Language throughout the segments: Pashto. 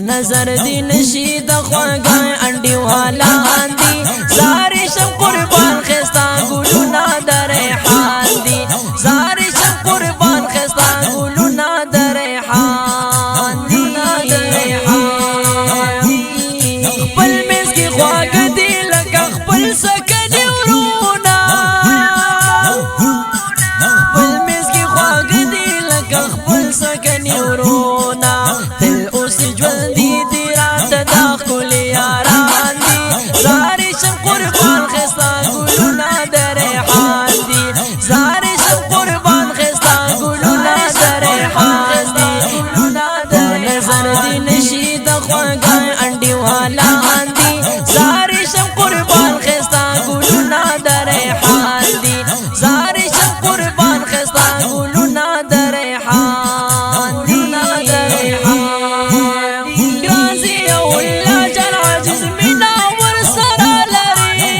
نظر دی نشی د خواږه انډي والا اندي زاري شم قربان خستا ګلونا د ریحان دي زاري شم قربان خستا ګلونا د ریحان دي خپل مز کی خواږه دی لکه خپل سکني ورونا خپل مز کی خواږه دی لکه خپل سکني ورونا تل اوس ژوندې دي راته د ښکلي یاران دي زاري شم قربان خستا ګلونا د ریحان دي زاري شم قربان خستا ګلونا د ریحان دي نظر دی نشي د خواږه انډي والا اندي زاري شم قربان خستا ګلونا د ریحان دي زاري شم قربان خستا ګلونا د ریحان دي ګرازي الله جل عزيز منا ورسره لري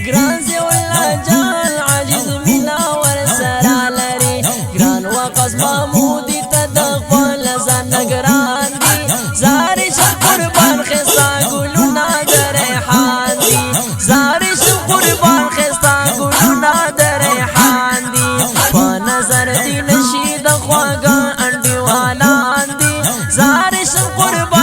ګرازي الله جل عزيز منا ورسره لري ګران وقص محمود تدخل زن ګران دي زاري شم قربان خستا ګلونا د ریحان دي زاري شم قربان خستا ګلونا د ریحان دي په نظر دی نشي د خواږه انډي والا اندي زاري شم قربان